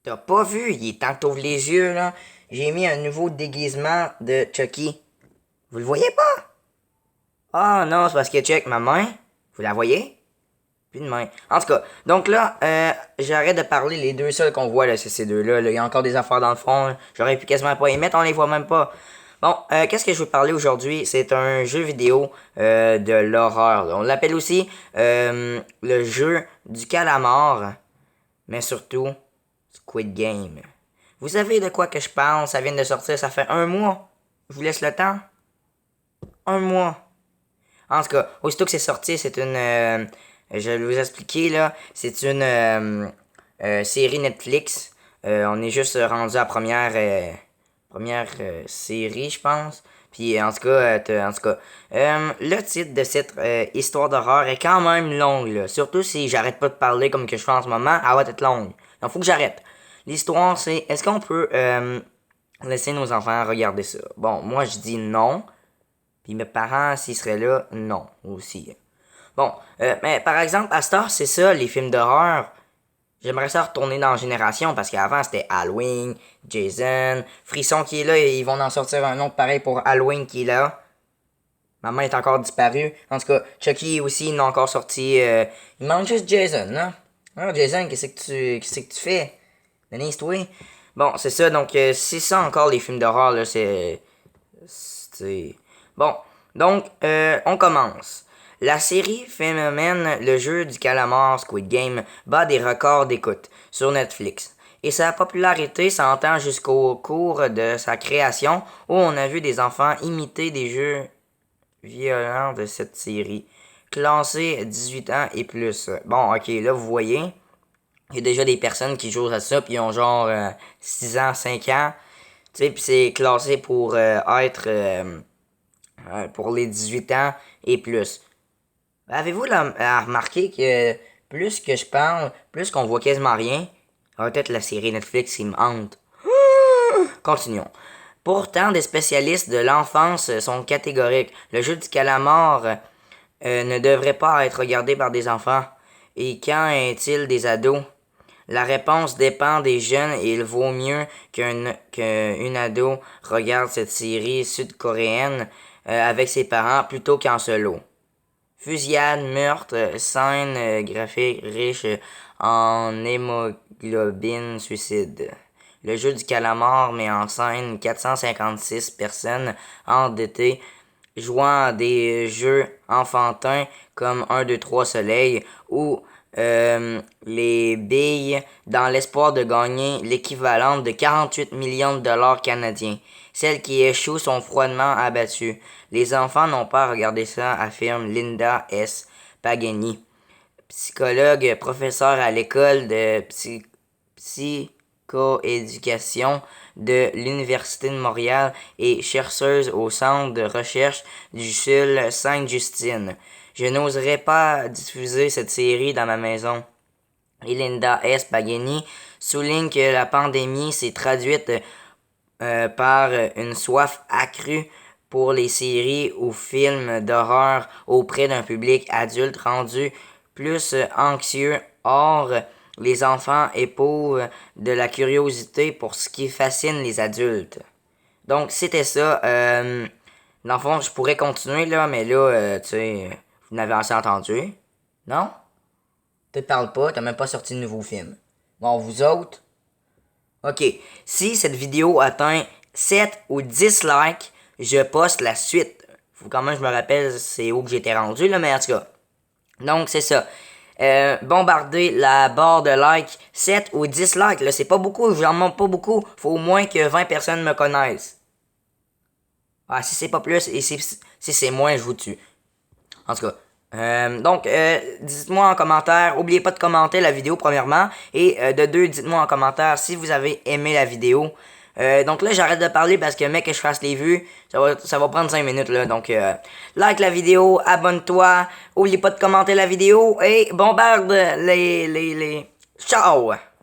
T'as pas vu, il est temps que t'ouvres les yeux, là. J'ai mis un nouveau déguisement de Chucky. Vous le voyez pas? Ah non, c'est parce que check ma main. Vous la voyez? Plus de main. En tout cas, donc là, j'arrête de parler. Les deux seuls qu'on voit, là, c'est ces deux-là. Là. Il y a encore des affaires dans le fond. Là. J'aurais pu quasiment pas y mettre, on les voit même pas. Bon, qu'est-ce que je veux parler aujourd'hui? C'est un jeu vidéo de l'horreur. On l'appelle aussi le jeu du calamar, mais surtout Squid Game. Vous savez de quoi que je parle? Ça vient de sortir, ça fait un mois. Je vous laisse le temps. Un mois. En tout cas, aussitôt que c'est sorti, c'est une... je vais vous expliquer, là. C'est une série Netflix. On est juste rendu à première série, je pense. Puis en tout cas, le titre de cette histoire d'horreur est quand même longue, là. Surtout si j'arrête pas de parler comme que je fais en ce moment, elle va être longue. Donc faut que j'arrête. L'histoire, c'est est-ce qu'on peut laisser nos enfants regarder ça? Bon, moi je dis non. Puis mes parents, s'ils seraient là, non aussi. Bon, mais par exemple, à cette heure, c'est ça, les films d'horreur. J'aimerais ça retourner dans la génération parce qu'avant c'était Halloween, Jason, Frisson qui est là et ils vont en sortir un autre pareil pour Halloween qui est là. Maman est encore disparue. En tout cas, Chucky aussi, ils n'ont encore sorti. Il manque juste Jason, non? Ah, Jason, qu'est-ce que tu fais? Denise-toi. Bon, c'est ça, donc c'est ça encore les films d'horreur, là, c'est... Bon, donc, on commence. La série Phénomène, le jeu du calamar Squid Game, bat des records d'écoute sur Netflix. Et sa popularité s'entend jusqu'au cours de sa création où on a vu des enfants imiter des jeux violents de cette série, classés 18 ans et plus. Bon, ok, là vous voyez, il y a déjà des personnes qui jouent à ça puis ils ont genre 6 ans, 5 ans, tu sais, puis c'est classé pour être pour les 18 ans et plus. Avez-vous remarqué que plus que je parle, plus qu'on voit quasiment rien? Ah, peut-être la série Netflix qui me hante. Continuons. Pourtant, des spécialistes de l'enfance sont catégoriques. Le jeu du calamar ne devrait pas être regardé par des enfants. Et quand est-il des ados? La réponse dépend des jeunes et il vaut mieux qu'une ado regarde cette série sud-coréenne avec ses parents plutôt qu'en solo. Fusillade, meurtre, scène graphique riche en hémoglobine, suicide. Le jeu du calamar met en scène 456 personnes endettées jouant à des jeux enfantins comme 1, 2, 3 Soleil ou les billes dans l'espoir de gagner l'équivalent de 48 millions de dollars canadiens. Celles qui échouent sont froidement abattues. Les enfants n'ont pas à regarder ça, affirme Linda S. Pagani, psychologue, professeur à l'école de psychoéducation de l'Université de Montréal et chercheuse au Centre de recherche du CHUL Sainte-Justine. Je n'oserais pas diffuser cette série dans ma maison. Et Linda S. Pagani souligne que la pandémie s'est traduite par une soif accrue pour les séries ou films d'horreur auprès d'un public adulte rendu plus anxieux. Or, les enfants éprouvent de la curiosité pour ce qui fascine les adultes. Donc, c'était ça. Dans le fond, je pourrais continuer, là, mais là, tu sais, vous n'avez assez entendu. Non? Tu te parles pas, t'as même pas sorti de nouveau film. Bon, vous autres? Ok, si cette vidéo atteint 7 ou 10 likes, je poste la suite. Faut quand même que je me rappelle c'est où que j'étais rendu, là, mais en tout cas. Donc, c'est ça. Bombarder la barre de likes, 7 ou 10 likes, là, c'est pas beaucoup, j'en monte pas beaucoup. Faut au moins que 20 personnes me connaissent. Ah, si c'est pas plus, et si c'est moins, je vous tue. En tout cas. Donc, dites-moi en commentaire, oubliez pas de commenter la vidéo premièrement, et de deux, dites-moi en commentaire si vous avez aimé la vidéo. Donc là, j'arrête de parler parce que mec, que je fasse les vues, ça va prendre 5 minutes là. Donc, like la vidéo, abonne-toi, oublie pas de commenter la vidéo, et bombarde les... Ciao!